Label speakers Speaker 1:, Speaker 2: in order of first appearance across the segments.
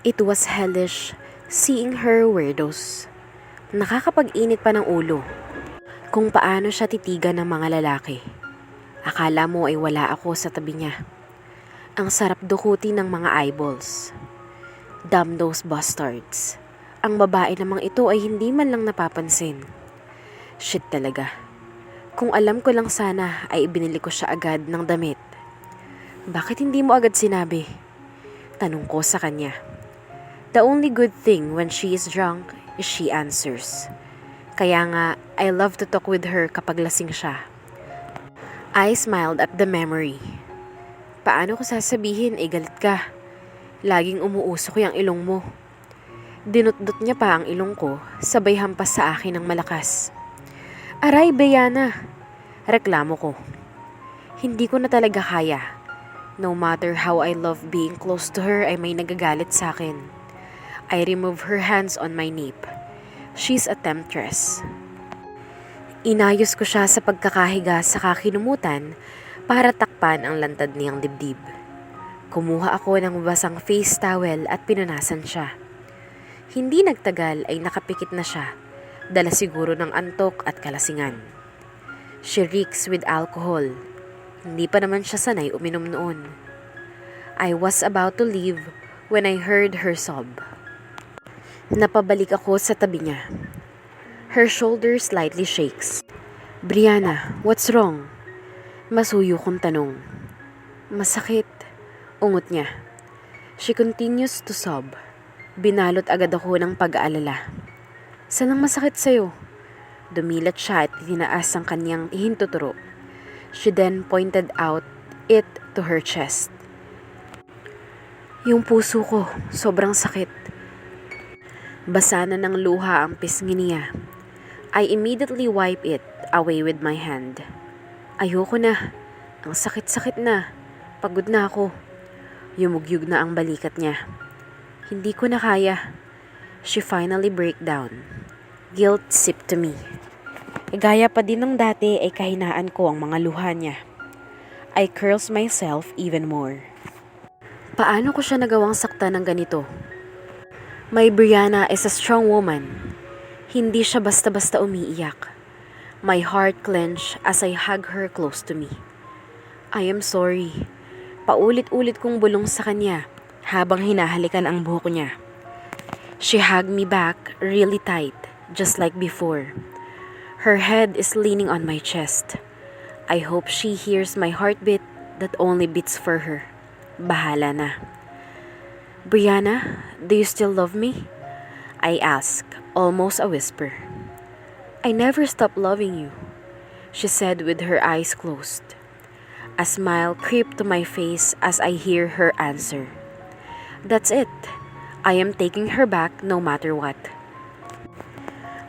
Speaker 1: It was hellish seeing her weirdos. Nakakapag-init pa ng ulo kung paano siya titigan ng mga lalaki. Akala mo ay wala ako sa tabi niya. Ang sarap dukutin ng mga eyeballs. Damn those bastards. Ang babae namang ito ay hindi man lang napapansin. Shit talaga. Kung alam ko lang sana ay ibinili ko siya agad ng damit. Bakit hindi mo agad sinabi? Tanong ko sa kanya. The only good thing when she is drunk is she answers. Kaya nga, I love to talk with her kapag lasing siya. I smiled at the memory. Paano ko sasabihin galit ka? Laging umuusok yung ilong mo. Dinutdot niya pa ang ilong ko, sabay hampas sa akin ng malakas. Aray, Brianna! Reklamo ko. Hindi ko na talaga kaya. No matter how I love being close to her ay may nagagalit sa akin. I remove her hands on my nape. She's a temptress. Inayos ko siya sa pagkakahiga sa kakinumutan para takpan ang lantad niyang dibdib. Kumuha ako ng basang face towel at pinunasan siya. Hindi nagtagal ay nakapikit na siya, dala siguro ng antok at kalasingan. She reeks with alcohol. Hindi pa naman siya sanay uminom noon. I was about to leave when I heard her sob. Napabalik ako sa tabi niya. Her shoulder slightly shakes. Brianna, what's wrong? Masuyo kong tanong. Masakit. Ungot niya. She continues to sob. Binalot agad ako ng pag-aalala. Saan ang masakit sa'yo? Dumilat siya at tinaas ang kanyang ihintuturo. She then pointed out it to her chest. Yung puso ko, sobrang sakit. Basa na ng luha ang pisngi niya. I immediately wipe it away with my hand. Ayoko na. Ang sakit-sakit na. Pagod na ako. Yumugyug na ang balikat niya. Hindi ko na kaya. She finally break down. Guilt sipped to me. Gaya pa din ng dati ay kahinaan ko ang mga luha niya. I curls myself even more. Paano ko siya nagawang sakta ng ganito? My Brianna is a strong woman. Hindi siya basta-basta umiiyak. My heart clenched as I hug her close to me. I am sorry. Paulit-ulit kong bulong sa kanya habang hinahalikan ang buhok niya. She hugged me back really tight, just like before. Her head is leaning on my chest. I hope she hears my heartbeat that only beats for her. Bahala na. Brianna, do you still love me? I asked, almost a whisper. I never stopped loving you, she said with her eyes closed. A smile creeped to my face as I hear her answer. That's it. I am taking her back no matter what.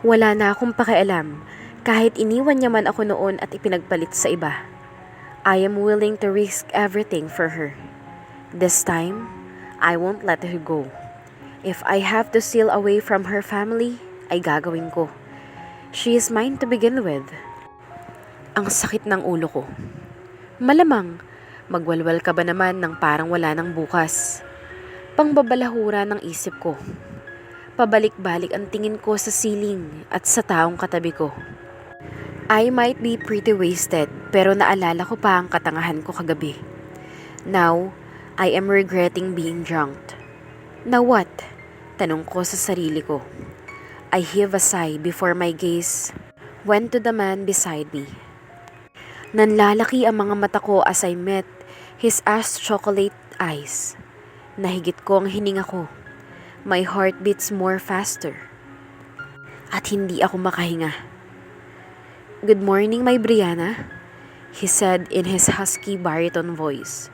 Speaker 1: Wala na akong pakialam kahit iniwan niya man ako noon at ipinagpalit sa iba. I am willing to risk everything for her. This time, I won't let her go. If I have to steal away from her family, ay gagawin ko. She is mine to begin with. Ang sakit ng ulo ko. Malamang, magwalwal ka ba naman ng parang wala nang bukas? Pangbabalahura ng isip ko. Pabalik-balik ang tingin ko sa ceiling at sa taong katabi ko. I might be pretty wasted pero naalala ko pa ang katangahan ko kagabi. Now, I am regretting being drunk. Now what? Tanong ko sa sarili ko. I heave a sigh before my gaze went to the man beside me. Nanlalaki ang mga mata ko as I met his ash chocolate eyes. Nahigit ko ang hininga ko. My heart beats more faster. At hindi ako makahinga. Good morning, my Brianna, he said in his husky baritone voice.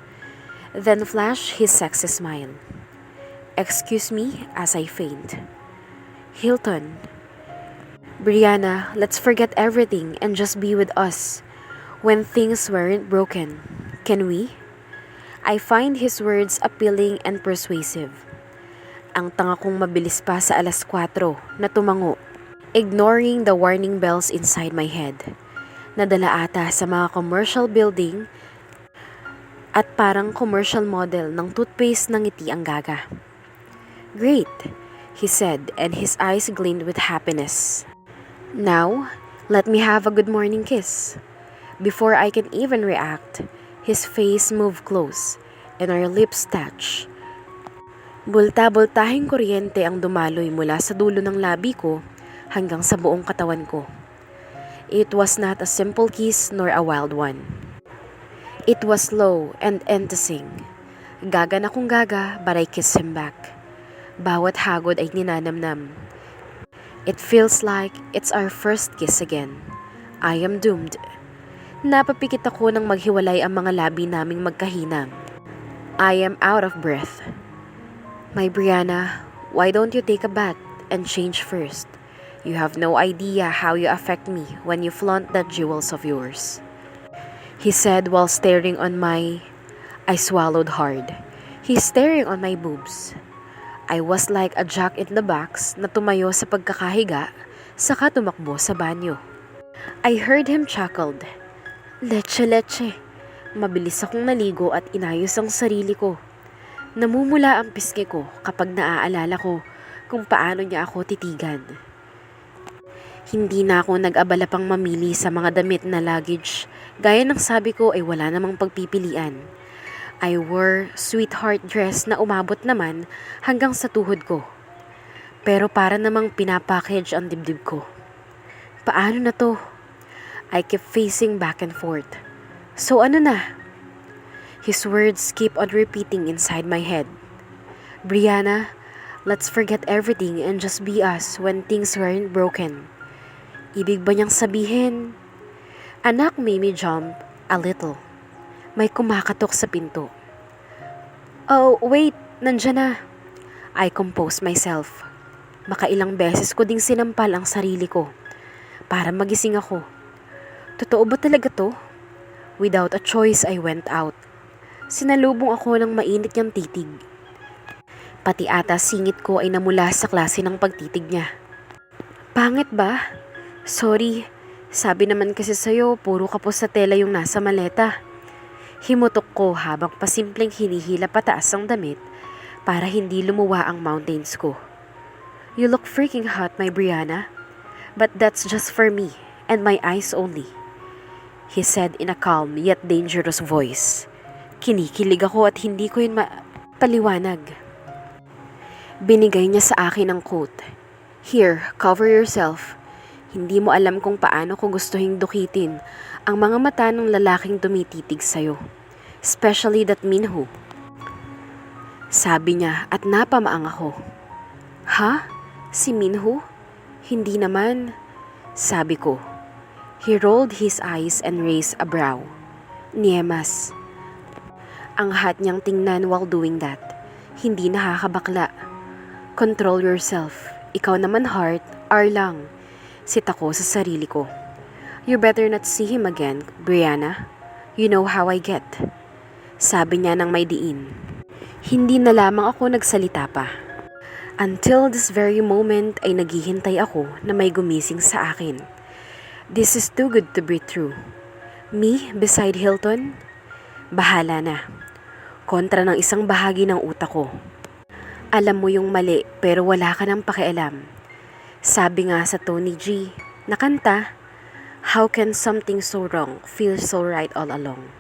Speaker 1: Then flashed his sexy smile. Excuse me as I faint. Hilton. Brianna, let's forget everything and just be with us. When things weren't broken. Can we? I find his words appealing and persuasive. Ang tanga kong mabilis pa sa 4:00 na tumango, ignoring the warning bells inside my head. Nadala ata sa mga commercial building at parang commercial model ng toothpaste ng ngiti ang gaga. "Great," he said, and his eyes gleamed with happiness. "Now, let me have a good morning kiss." Before I can even react, his face moved close, and our lips touched. Bulta-bultahing kuryente ang dumaloy mula sa dulo ng labi ko hanggang sa buong katawan ko. It was not a simple kiss nor a wild one. It was slow and enticing. Gaga na kung gaga, but I kissed him back. Bawat hagod ay ninanamnam. It feels like it's our first kiss again. I am doomed. Napapikit ako nang maghiwalay ang mga labi naming magkahinang. I am out of breath. "My Brianna, why don't you take a bath and change first? You have no idea how you affect me when you flaunt that jewels of yours," he said while staring on my... I swallowed hard. He's staring on my boobs. I was like a jack in the box na tumayo sa pagkakahiga, saka tumakbo sa banyo. I heard him chuckled. Leche. Mabilis akong naligo at inayos ang sarili ko. Namumula ang pisngi ko kapag naaalala ko kung paano niya ako titigan. Hindi na ako nag-abala pang mamili sa mga damit na luggage. Gaya ng sabi ko ay wala namang pagpipilian. I wore sweetheart dress na umabot naman hanggang sa tuhod ko. Pero para namang pinapackage ang dibdib ko. Paano na to? I kept facing back and forth. So ano na? His words keep on repeating inside my head. "Brianna, let's forget everything and just be us when things weren't broken." Ibig ba niyang sabihin? A knock made me jump a little. May kumakatok sa pinto. "Oh, wait, nandiyan na." I composed myself. Makailang beses ko ding sinampal ang sarili ko para magising ako. Totoo ba talaga to? Without a choice, I went out. Sinalubong ako ng mainit niyang titig. Pati ata singit ko ay namula sa klase ng pagtitig niya. "Pangit ba? Sorry, sabi naman kasi sa'yo, puro kapos sa tela yung nasa maleta." Himutok ko habang pasimpleng hinihila pataas ang damit para hindi lumuwa ang mountains ko. "You look freaking hot, my Brianna. But that's just for me and my eyes only," he said in a calm yet dangerous voice. Kinikilig ako at hindi ko yun paliwanag. Binigay niya sa akin ang quote. "Here, cover yourself. Hindi mo alam kung paano ko gustuhing dukitin ang mga mata ng lalaking tumititig sa'yo. Especially that Minho." Sabi niya at napamaang ako. "Ha? Si Minho? Hindi naman," sabi ko. He rolled his eyes and raised a brow. Niemas. Ang hot niyang tingnan while doing that. Hindi nakakabakla. "Control yourself. Ikaw naman, heart, R lang." Sita ko sa sarili ko. "You better not see him again, Brianna. You know how I get," sabi niya ng may diin. Hindi na lamang ako nagsalita pa. Until this very moment ay naghihintay ako na may gumising sa akin. This is too good to be true. Me beside Hilton? Bahala na. Kontra ng isang bahagi ng utak ko. Alam mo yung mali pero wala ka nang pakialam. Sabi nga sa Tony G na kanta, "How can something so wrong feel so right all along?"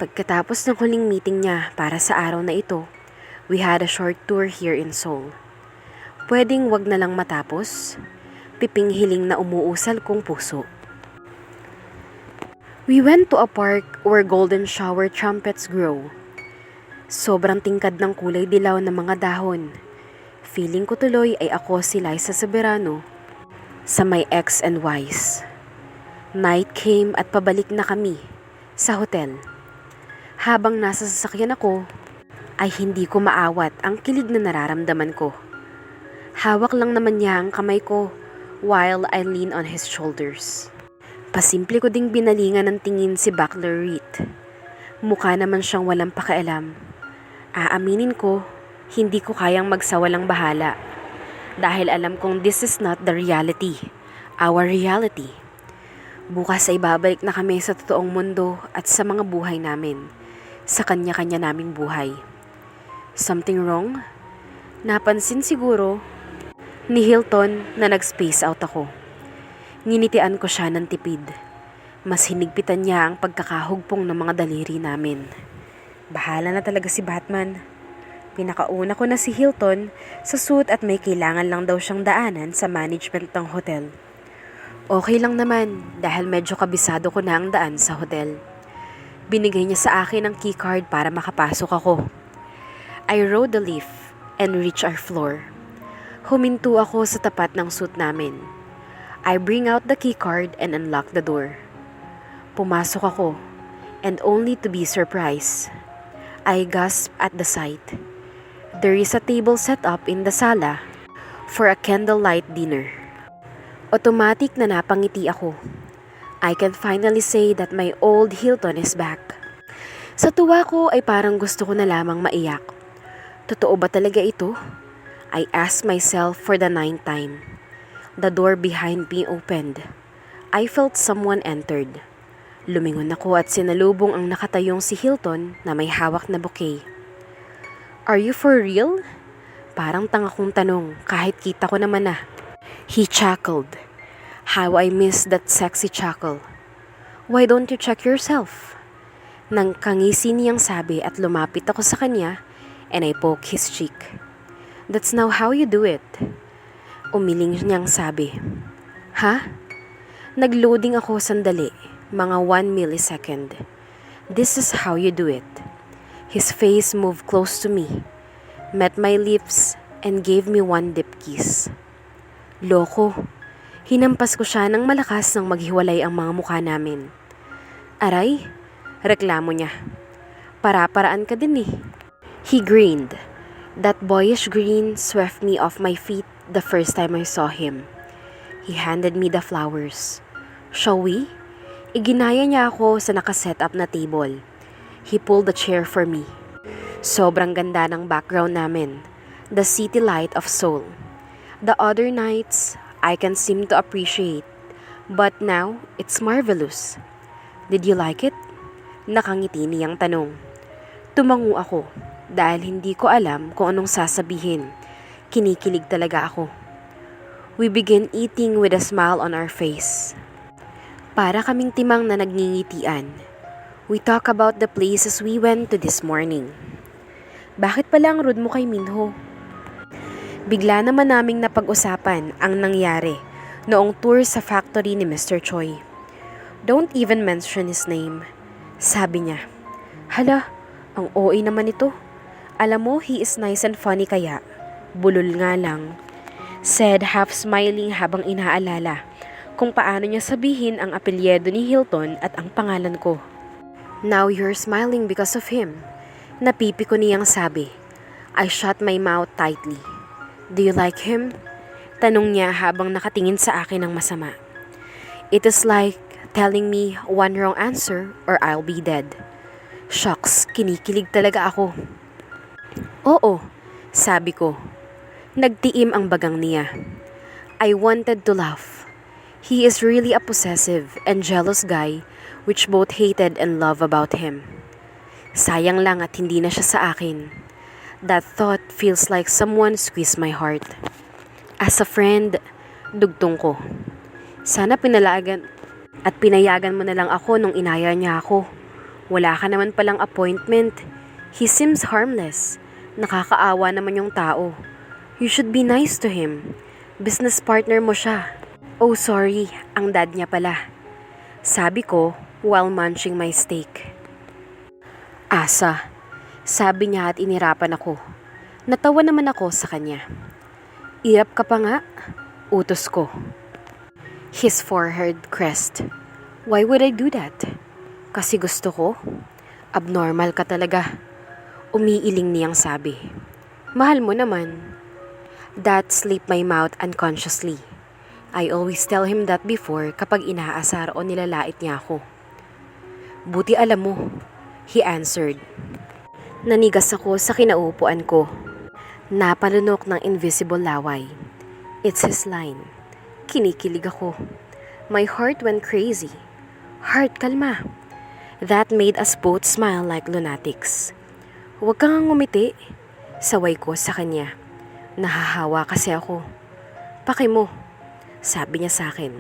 Speaker 1: Pagkatapos ng huling meeting niya para sa araw na ito, we had a short tour here in Seoul. Pwedeng wag na lang matapos? Piping hiling na umuusal kong puso. We went to a park where golden shower trumpets grow. Sobrang tingkad ng kulay dilaw ng mga dahon. Feeling ko tuloy ay ako si Liza Soberano sa may X and Y's. Night came at pabalik na kami sa hotel. Habang nasa sasakyan ako, ay hindi ko maawat ang kilig na nararamdaman ko. Hawak lang naman niya ang kamay ko while I lean on his shoulders. Pasimple ko ding binalingan ng tingin si Buckler Reed. Mukha naman siyang walang pakialam. Aaminin ko, hindi ko kayang magsawalang bahala. Dahil alam kong this is not the reality, our reality. Bukas ay babalik na kami sa totoong mundo at sa mga buhay namin, sa kanya-kanya naming buhay. Something wrong? Napansin siguro ni Hilton na nag-space out ako. Nginitian ko siya ng tipid. Mas hinigpitan niya ang pagkakahugpong ng mga daliri namin. Bahala na talaga si Batman. Pinakauna ko na si Hilton sa suit at may kailangan lang daw siyang daanan sa management ng hotel. Okay lang naman dahil medyo kabisado ko na ang daan sa hotel. Binigay niya sa akin ang keycard para makapasok ako. I rode the lift and reached our floor. Huminto ako sa tapat ng suite namin. I bring out the keycard and unlock the door. Pumasok ako and only to be surprised. I gasped at the sight. There is a table set up in the sala for a candlelight dinner. Automatic na napangiti ako. I can finally say that my old Hilton is back. Sa tuwa ko ay parang gusto ko na lamang maiyak. Totoo ba talaga ito? I asked myself for the 9th time. The door behind me opened. I felt someone entered. Lumingon ako at sinalubong ang nakatayong si Hilton na may hawak na bouquet. Are you for real? Parang tanga kong tanong kahit kita ko naman na. He chuckled. How I missed that sexy chuckle. Why don't you check yourself? Nang kangisi niyang sabi at lumapit ako sa kanya and I poked his cheek. That's now how you do it. Umiling niyang sabi. Ha? Nagloading ako sandali, mga 1 millisecond. This is how you do it. His face moved close to me, met my lips, and gave me one deep kiss. Loko. Hinampas ko siya ng malakas nang maghiwalay ang mga mukha namin. Aray, reklamo niya. Para-paraan ka din eh. He grinned. That boyish grin swept me off my feet the first time I saw him. He handed me the flowers. Shall we? Iginaya niya ako sa nakaset up na table. He pulled a chair for me. Sobrang ganda ng background namin. The city light of Seoul. The other nights, I can seem to appreciate. But now, it's marvelous. Did you like it? Nakangiti niyang tanong. Tumango ako dahil hindi ko alam kung anong sasabihin. Kinikilig talaga ako. We began eating with a smile on our face. Para kaming timang na nagngingitian. We talk about the places we went to this morning. Bakit pala ang rude mo kay Minho? Bigla naman naming napag-usapan ang nangyari noong tour sa factory ni Mr. Choi. Don't even mention his name. Sabi niya, hala, ang OA naman ito. Alam mo, he is nice and funny kaya. Bulol nga lang. Said half smiling habang inaalala kung paano niya sabihin ang apelyido ni Hilton at ang pangalan ko. Now you're smiling because of him. Napipi ko niyang sabi. I shut my mouth tightly. Do you like him? Tanong niya habang nakatingin sa akin ng masama. It is like telling me one wrong answer or I'll be dead. Shucks, kinikilig talaga ako. Oo, sabi ko. Nagtiim ang bagang niya. I wanted to laugh. He is really a possessive and jealous guy which both hated and love about him. Sayang lang at hindi na siya sa akin. That thought feels like someone squeezed my heart. As a friend, dugtong ko. Sana pinayagan mo na lang ako nung inaya niya ako. Wala ka naman palang appointment. He seems harmless. Nakakaawa naman yung tao. You should be nice to him. Business partner mo siya. Oh sorry, ang dad niya pala. Sabi ko while munching my steak. Asa, sabi niya at inirapan ako. Natawa naman ako sa kanya. Irap ka pa nga, utos ko. His forehead crest. Why would I do that? Kasi gusto ko. Abnormal ka talaga. Umiiling niyang sabi. Mahal mo naman. That slipped my mouth unconsciously. I always tell him that before kapag inaasar o nilalait niya ako. Buti alam mo, he answered. Nanigas ako sa kinaupuan ko. Napalunok ng invisible laway. It's his line. Kinikilig ako. My heart went crazy. Heart, kalma. That made us both smile like lunatics. Huwag kang ngumiti. Saway ko sa kanya. Nahahawa kasi ako. Paki mo, sabi niya sa akin.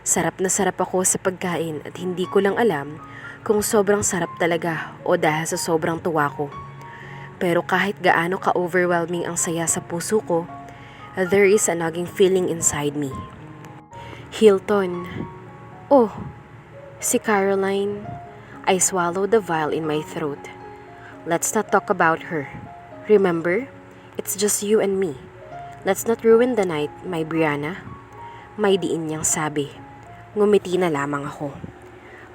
Speaker 1: Sarap na sarap ako sa pagkain at hindi ko lang alam kung sobrang sarap talaga o dahil sa sobrang tuwa ko. Pero kahit gaano ka-overwhelming ang saya sa puso ko, there is a nagging feeling inside me. Hilton. Oh, si Caroline. I swallowed the vial in my throat. Let's not talk about her. Remember? It's just you and me. Let's not ruin the night, my Brianna. May diin niyang sabi. Ngumiti na lamang ako.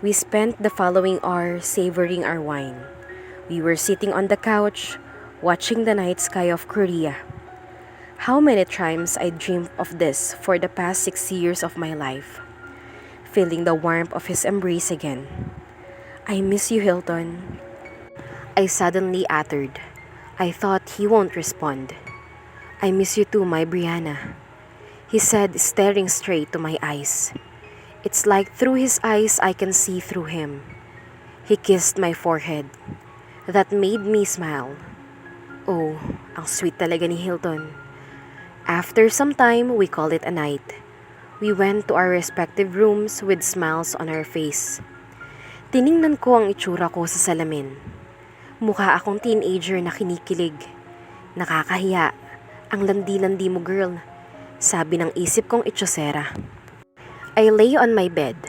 Speaker 1: We spent the following hour savoring our wine. We were sitting on the couch, watching the night sky of Korea. How many times I dreamed of this for the past 6 years of my life. Feeling the warmth of his embrace again. I miss you, Hilton. I suddenly uttered. I thought he won't respond. I miss you too, my Brianna. He said, staring straight to my eyes. It's like through his eyes I can see through him. He kissed my forehead. That made me smile. Oh, ang sweet talaga ni Hilton. After some time, we called it a night. We went to our respective rooms with smiles on our face. Tiningnan ko ang itsura ko sa salamin. Mukha akong teenager na kinikilig. Nakakahiya. Ang landi-landi mo, girl. Sabi ng isip kong itsosera. I lay on my bed.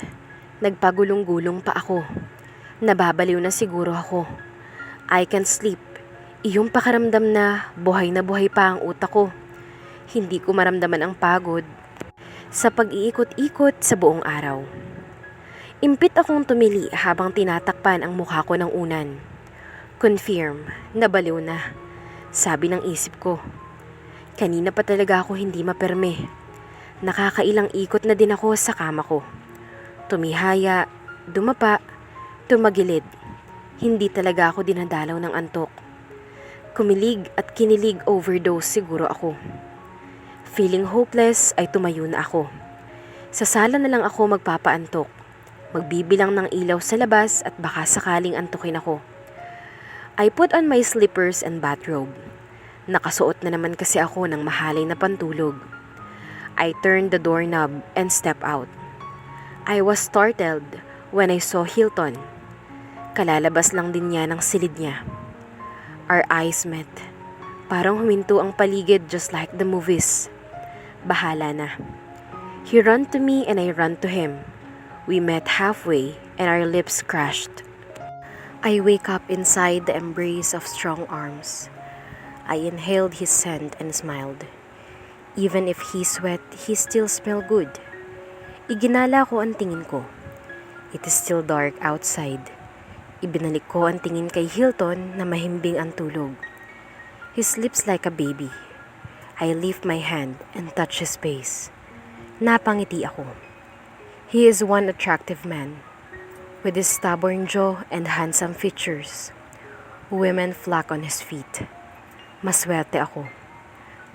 Speaker 1: Nagpagulong-gulong pa ako. Nababaliw na siguro ako. I can't sleep. Iyong pakaramdam na buhay pa ang utak ko. Hindi ko maramdaman ang pagod sa pag-iikot-ikot sa buong araw. Impit akong tumili habang tinatakpan ang mukha ko ng unan. Confirm, nabaliw na. Sabi ng isip ko. Kanina pa talaga ako hindi maperme. Nakakailang ikot na din ako sa kama ko. Tumihaya, dumapa, tumagilid. Hindi talaga ako dinadalaw ng antok. Kumilig at kinilig overdose siguro ako. Feeling hopeless ay tumayo na ako. Sa sala na lang ako magpapaantok. Magbibilang ng ilaw sa labas at baka sakaling antukin ako. I put on my slippers and bathrobe. Nakasuot na naman kasi ako ng mahalay na pantulog. I turned the doorknob and stepped out. I was startled when I saw Hilton. Kalalabas lang din niya ng silid niya. Our eyes met. Parang huminto ang paligid just like the movies. Bahala na. He ran to me and I ran to him. We met halfway and our lips crashed. I wake up inside the embrace of strong arms. I inhaled his scent and smiled. Even if he's wet, he still smelled good. Iginala ko ang tingin ko. It is still dark outside. Ibinalik ko ang tingin kay Hilton na mahimbing ang tulog. He sleeps like a baby. I lift my hand and touch his face. Napangiti ako. He is one attractive man. With his stubborn jaw and handsome features, women flock on his feet. Maswerte ako.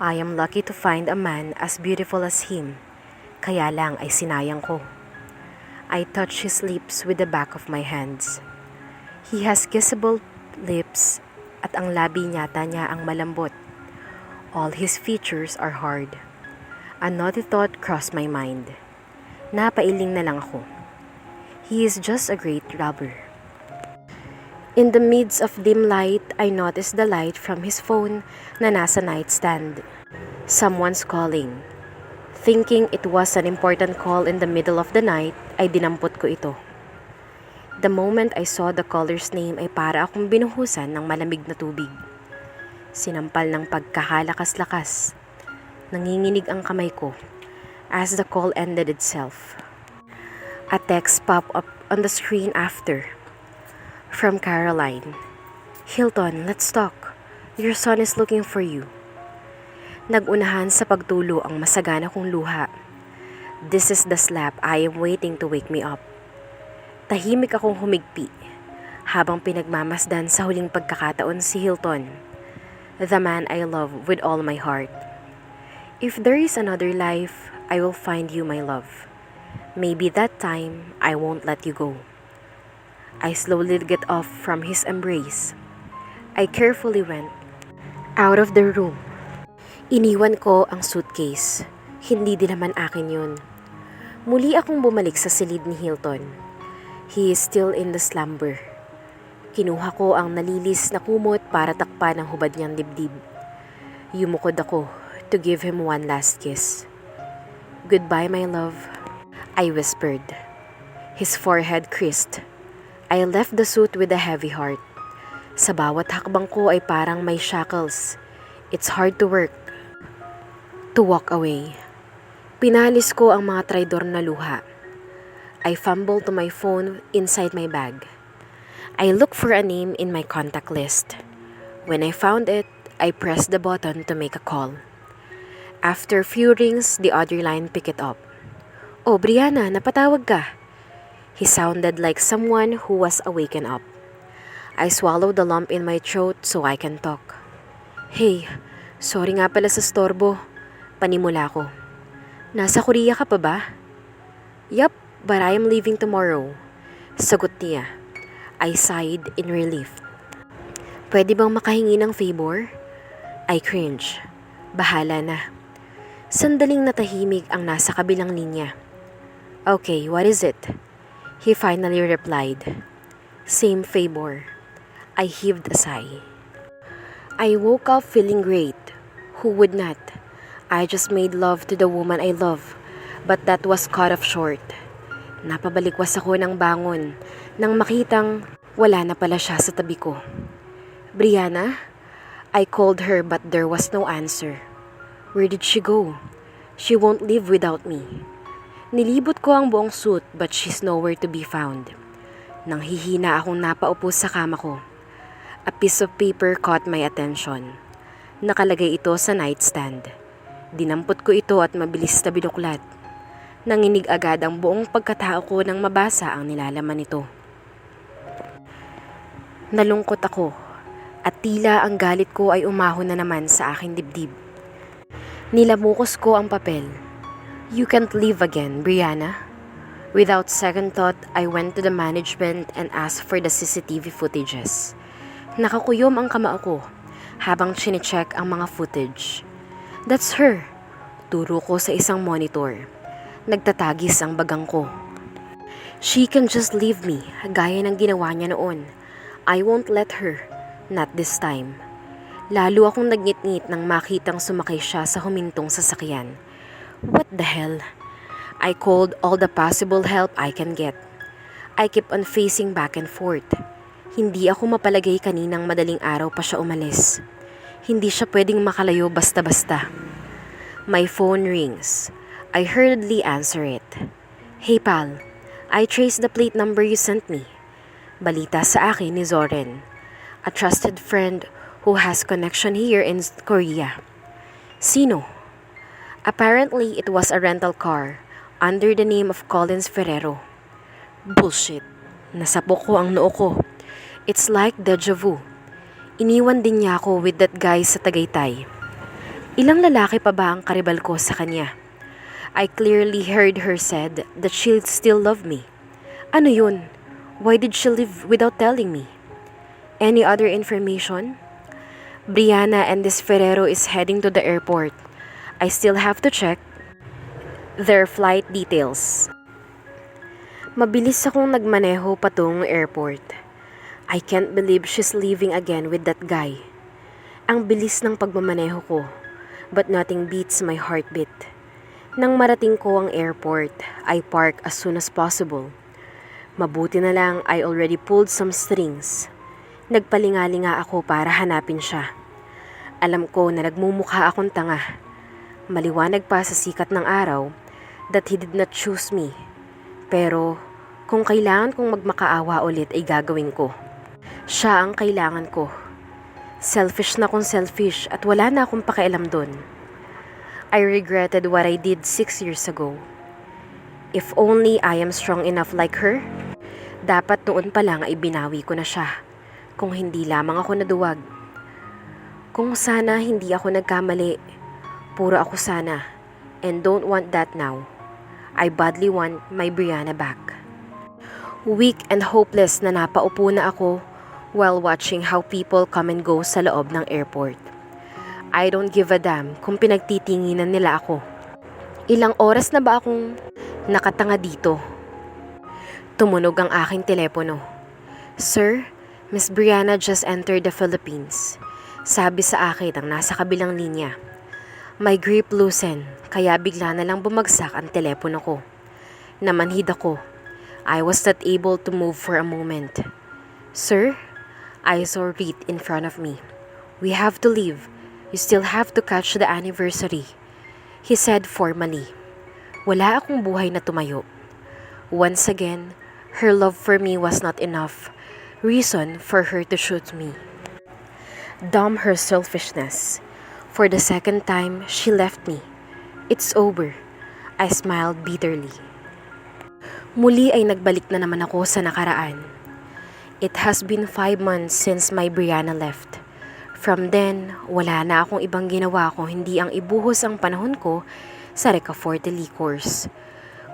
Speaker 1: I am lucky to find a man as beautiful as him, kaya lang ay sinayang ko. I touch his lips with the back of my hands. He has kissable lips at ang labi nyata niya ang malambot. All his features are hard. A naughty thought crossed my mind. Napailing na lang ako. He is just a great lover. In the midst of dim light, I noticed the light from his phone na nasa nightstand. Someone's calling. Thinking it was an important call in the middle of the night, ay dinampot ko ito. The moment I saw the caller's name ay para akong binuhusan ng malamig na tubig. Sinampal ng pagkakalakas-lakas. Nanginginig ang kamay ko as the call ended itself. A text popped up on the screen after. From Caroline. Hilton, let's talk. Your son is looking for you. Nagunahan sa pagtulo ang masagana kong luha. This is the slap I am waiting to wake me up. Tahimik akong humigpi habang pinagmamasdan sa huling pagkakataon si Hilton. The man I love with all my heart. If there is another life, I will find you, my love. Maybe that time, I won't let you go. I slowly get off from his embrace. I carefully went out of the room. Iniwan ko ang suitcase. Hindi din naman akin yun. Muli akong bumalik sa silid ni Hilton. He is still in the slumber. Kinuha ko ang nalilis na kumot para takpan ang hubad niyang dibdib. Yumukod ako to give him one last kiss. "Goodbye, my love," I whispered. His forehead creased. I left the suit with a heavy heart. Sa bawat hakbang ko ay parang may shackles. It's hard to walk away. Pinalis ko ang mga traidor na luha. I fumbled to my phone inside my bag. I looked for a name in my contact list. When I found it, I pressed the button to make a call. After a few rings, the other line picked it up. "Oh, Brianna, napatawag ka." He sounded like someone who was awakened up. I swallowed the lump in my throat so I can talk. "Hey, sorry nga pala sa storbo." Panimula ko. "Nasa Korea ka pa ba?" "Yup, but I am leaving tomorrow." Sagot niya. I sighed in relief. "Pwede bang makahingi ng favor?" I cringe. Bahala na. Sandaling natahimik ang nasa kabilang linya. "Okay, what is it?" He finally replied. "Same favor." I heaved a sigh. I woke up feeling great. Who would not? I just made love to the woman I love, but that was cut off short. Napabalikwas ako ng bangon nang makitang wala na pala siya sa tabi ko. "Brianna?" I called her but there was no answer. Where did she go? She won't leave without me. Nilibot ko ang buong suit but she's nowhere to be found. Nang hihina akong napaupo sa kama ko. A piece of paper caught my attention. Nakalagay ito sa nightstand. Dinampot ko ito at mabilis na binuklat. Nanginig agad ang buong pagkatao ko nang mabasa ang nilalaman nito. Nalungkot ako at tila ang galit ko ay umahon na naman sa aking dibdib. Nilamukos ko ang papel. "You can't leave again, Brianna." Without second thought, I went to the management and asked for the CCTV footages. Nakakuyom ang kamao ko habang chinecheck ang mga footage. "That's her." Turo ko sa isang monitor. Nagtatagis ang bagang ko. "She can just leave me, gaya ng ginawa niya noon. I won't let her. Not this time." Lalo akong nagngit-ngit nang makitang sumakay siya sa humintong sasakyan. What the hell? I called all the possible help I can get. I kept on facing back and forth. Hindi ako mapalagay kaninang madaling araw pa siya umalis. Hindi siya pwedeng makalayo basta-basta. My phone rings. I hurriedly answer it. "Hey pal, I traced the plate number you sent me." Balita sa akin ni Zoren, a trusted friend who has connection here in Korea. "Sino?" Apparently, it was a rental car under the name of Collins Ferrero. Bullshit. Nasapok ko ang noo ko. It's like deja vu. Iniwan din niya ako with that guy sa Tagaytay. Ilang lalaki pa ba ang karibal ko sa kanya? I clearly heard her said that she still loved me. Ano yun? Why did she leave without telling me? Any other information? Brianna and this Ferrero is heading to the airport. I still have to check their flight details. Mabilis akong nagmaneho patungong airport. I can't believe she's leaving again with that guy. Ang bilis ng pagmamaneho ko, but nothing beats my heartbeat. Nang marating ko ang airport, I park as soon as possible. Mabuti na lang I already pulled some strings. Nagpalingalinga ako para hanapin siya. Alam ko na nagmumukha akong tanga. Maliwanag pa sa sikat ng araw that he did not choose me. Pero kung kailangan kong magmakaawa ulit ay gagawin ko. Siya ang kailangan ko. Selfish na kung selfish at wala na akong pakialam dun. I regretted what I did 6 years ago. If only I am strong enough like her, dapat noon pa lang ay binawi ko na siya. Kung hindi lamang ako naduwag. Kung sana hindi ako nagkamali, puro ako sana. And don't want that now. I badly want my Brianna back. Weak and hopeless na napaupo na ako while watching how people come and go sa loob ng airport. I don't give a damn kung pinagtitinginan nila ako. Ilang oras na ba akong nakatanga dito? Tumunog ang aking telepono. Sir, Miss Brianna just entered the Philippines. Sabi sa akin ang nasa kabilang linya. My grip loosened, kaya bigla na lang bumagsak ang telepono ko. Namanhid ako. I was not able to move for a moment. Sir, I saw Reed in front of me. We have to leave. You still have to catch the anniversary. He said formally. Wala akong buhay na tumayo. Once again, her love for me was not enough reason for her to shoot me. Dumb her selfishness. For the second time, she left me. It's over. I smiled bitterly. Muli ay nagbalik na naman ako sa nakaraan. It has been 5 months since my Brianna left. From then, wala na akong ibang ginawa kung hindi ang ibuhos ang panahon ko sa Recaforte liquors.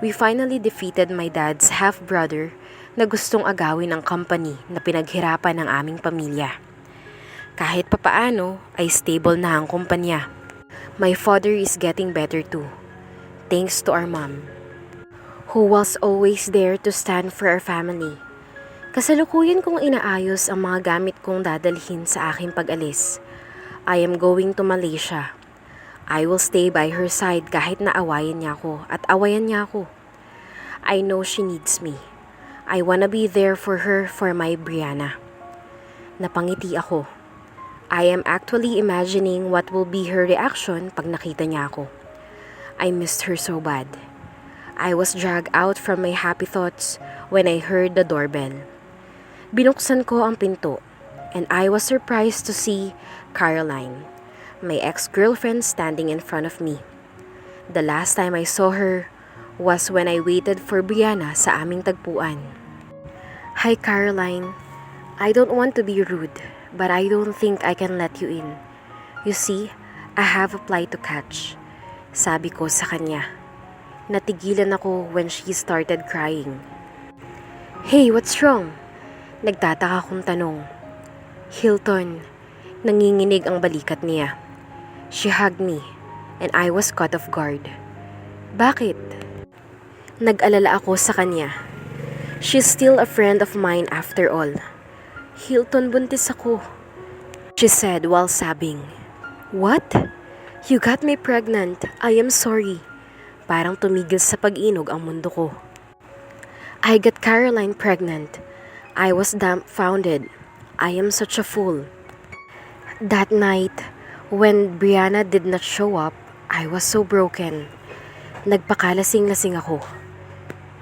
Speaker 1: We finally defeated my dad's half-brother na gustong agawin ang company na pinaghirapan ng aming pamilya. Kahit papaano ay stable na ang kumpanya. My father is getting better too, thanks to our mom, who was always there to stand for our family. Kasalukuyan kong inaayos ang mga gamit kong dadalhin sa aking pag-alis. I am going to Malaysia. I will stay by her side kahit na awayan niya ako at awayan niya ako. I know she needs me. I wanna be there for her for my Brianna. Napangiti ako. I am actually imagining what will be her reaction pag nakita niya ako. I missed her so bad. I was dragged out from my happy thoughts when I heard the doorbell. Binuksan ko ang pinto, and I was surprised to see Caroline, my ex-girlfriend, standing in front of me. The last time I saw her was when I waited for Brianna sa aming tagpuan. Hi Caroline, I don't want to be rude, but I don't think I can let you in. You see, I have a flight to catch. Sabi ko sa kanya. Natigilan ako when she started crying. Hey, what's wrong? Nagtataka kong tanong. Hilton, nanginginig ang balikat niya. She hugged me, and I was caught off guard. Bakit? Nag-alala ako sa kanya. She's still a friend of mine after all. Hilton, buntis ako. She said while sobbing. What? You got me pregnant. I am sorry. Parang tumigil sa pag-inog ang mundo ko. I got Caroline pregnant. I was dumbfounded. I am such a fool. That night, when Brianna did not show up, I was so broken. Nagpakalasing-lasing ako.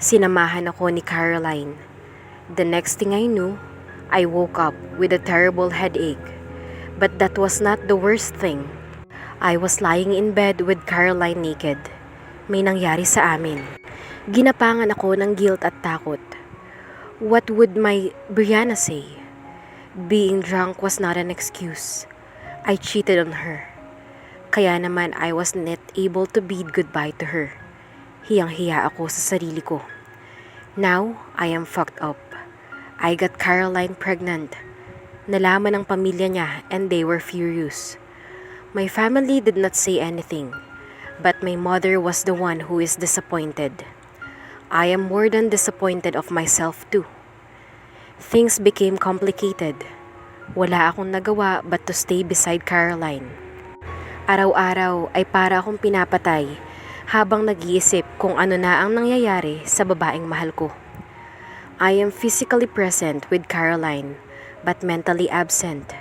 Speaker 1: Sinamahan ako ni Caroline. The next thing I knew, I woke up with a terrible headache. But that was not the worst thing. I was lying in bed with Caroline naked. May nangyari sa amin. Ginapangan ako ng guilt at takot. What would my Brianna say? Being drunk was not an excuse. I cheated on her. Kaya naman I was not able to bid goodbye to her. Hiyang-hiya ako sa sarili ko. Now, I am fucked up. I got Caroline pregnant. Nalaman ng pamilya niya and they were furious. My family did not say anything, but my mother was the one who is disappointed. I am more than disappointed of myself too. Things became complicated. Wala akong nagawa but to stay beside Caroline. Araw-araw ay para akong pinapatay habang nag-iisip kung ano na ang nangyayari sa babaeng mahal ko. I am physically present with Caroline but mentally absent.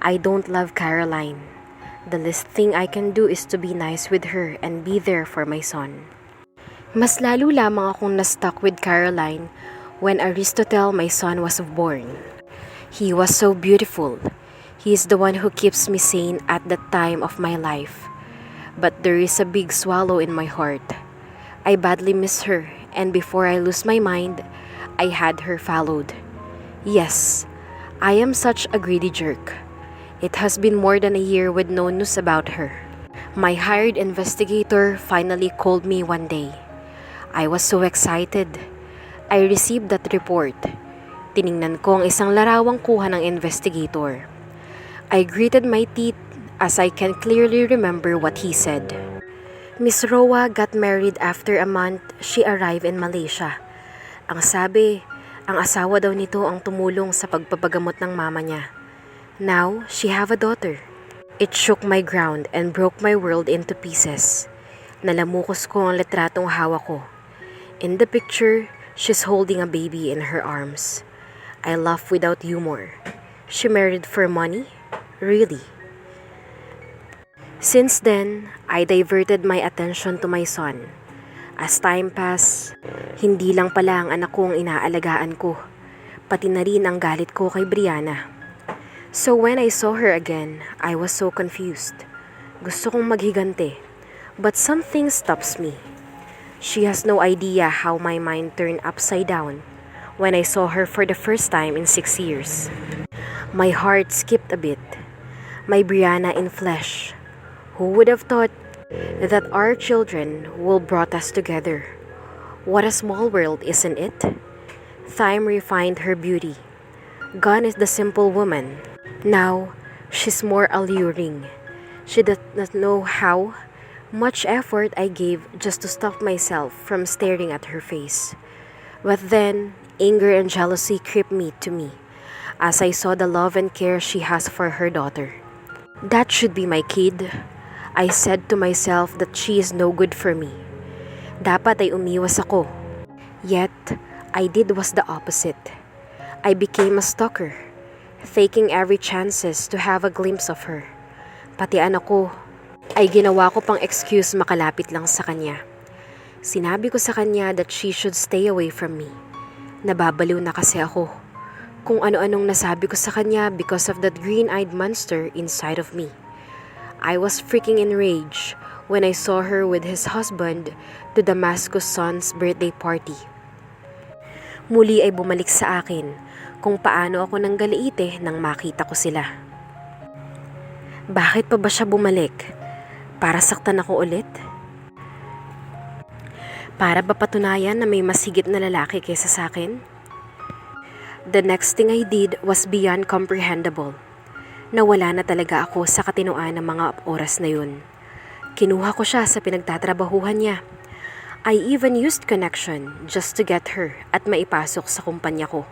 Speaker 1: I don't love Caroline. The least thing I can do is to be nice with her and be there for my son. Mas lalo lamang akong na-stuck with Caroline when Aristotle, my son, was born. He was so beautiful. He is the one who keeps me sane at that time of my life. But there is a big swallow in my heart. I badly miss her, and before I lose my mind, I had her followed. Yes, I am such a greedy jerk. It has been more than a year with no news about her. My hired investigator finally called me one day. I was so excited. I received that report. Tiningnan ko ang isang larawang kuha ng investigator. I gritted my teeth as I can clearly remember what he said. Miss Roa got married after a month she arrived in Malaysia. Ang sabi, ang asawa daw nito ang tumulong sa pagpapagamot ng mama niya. Now, she have a daughter. It shook my ground and broke my world into pieces. Nalamukos ko ang litratong hawak ko. In the picture, she's holding a baby in her arms. I laugh without humor. She married for money? Really? Since then, I diverted my attention to my son. As time passed, hindi lang pala ang anak ko ang inaalagaan ko, pati na rin ang galit ko kay Brianna. So when I saw her again, I was so confused. Gusto kong maghigante, but something stops me. She has no idea how my mind turned upside down when I saw her for the first time in 6 years. My heart skipped a bit. My Brianna in flesh. Who would have thought that our children will brought us together? What a small world, isn't it? Time refined her beauty. Gone is the simple woman. Now, she's more alluring. She does not know how much effort I gave just to stop myself from staring at her face. But then, anger and jealousy crept me to me as I saw the love and care she has for her daughter. That should be my kid. I said to myself that she is no good for me. Dapat ay umiwas ako. Yet, I did was the opposite. I became a stalker, taking every chances to have a glimpse of her. Pati anak ko, ay ginawa ko pang excuse makalapit lang sa kanya. Sinabi ko sa kanya that she should stay away from me. Nababaliw na kasi ako. Kung ano-anong nasabi ko sa kanya because of that green-eyed monster inside of me. I was freaking enraged when I saw her with his husband to Damascus' son's birthday party. Muli ay bumalik sa akin kung paano ako nang galiite nang makita ko sila. Bakit pa ba siya bumalik? Para saktan ako ulit? Para ba patunayan na may mas higit na lalaki kaysa sa akin? The next thing I did was beyond comprehensible. Nawala na talaga ako sa katinoan ng mga oras na yun. Kinuha ko siya sa pinagtatrabahuhan niya. I even used connection just to get her at maipasok sa kumpanya ko.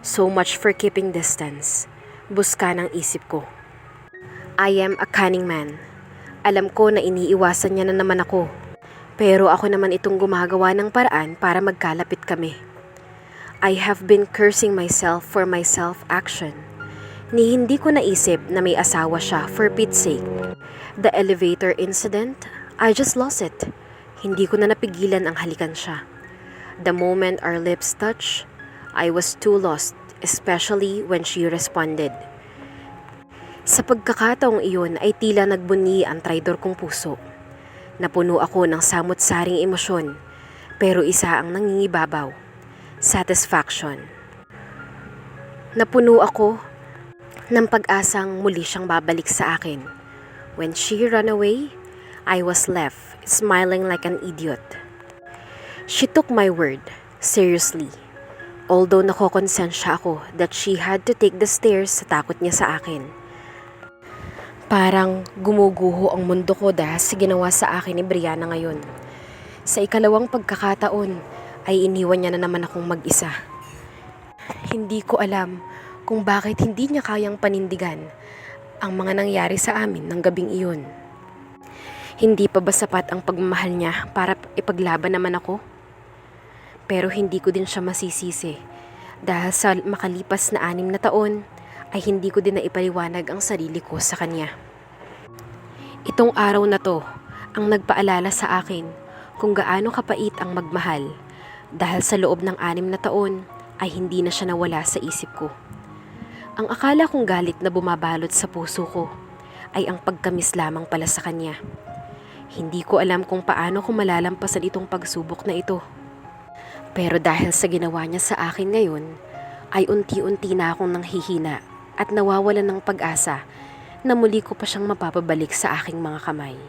Speaker 1: So much for keeping distance. Buska ng isip ko. I am a cunning man. Alam ko na iniiwasan niya na naman ako. Pero ako naman itong gumagawa ng paraan para magkalapit kami. I have been cursing myself for my self-action. Ni hindi ko naisip na may asawa siya for Pete's sake. The elevator incident, I just lost it. Hindi ko na napigilan ang halikan siya. The moment our lips touched, I was too lost, especially when she responded. Sa pagkakataong iyon ay tila nagbunyi ang traidor kong puso. Napuno ako ng samot-saring emosyon, pero isa ang nangingibabaw. Satisfaction. Napuno ako ng pag-asang muli siyang babalik sa akin. When she ran away, I was left smiling like an idiot. She took my word seriously. Although nakokonsensya ako that she had to take the stairs sa takot niya sa akin. Parang gumuguho ang mundo ko dahil sa ginawa sa akin ni Brianna ngayon. Sa ikalawang pagkakataon ay iniwan niya na naman akong mag-isa. Hindi ko alam kung bakit hindi niya kayang panindigan ang mga nangyari sa amin ng gabing iyon. Hindi pa ba sapat ang pagmamahal niya para ipaglaban naman ako? Pero hindi ko din siya masisisi dahil sa makalipas na 6 na taon ay hindi ko din naipaliwanag ang sarili ko sa kanya. Itong araw na to ang nagpaalala sa akin kung gaano kapait ang magmahal dahil sa loob ng 6 na taon ay hindi na siya nawala sa isip ko. Ang akala kong galit na bumabalot sa puso ko ay ang pagkamis lamang pala sa kanya. Hindi ko alam kung paano ko malalampasan itong pagsubok na ito. Pero dahil sa ginawa niya sa akin ngayon, ay unti-unti na akong nanghihina at nawawalan ng pag-asa na muli ko pa siyang mapapabalik sa aking mga kamay.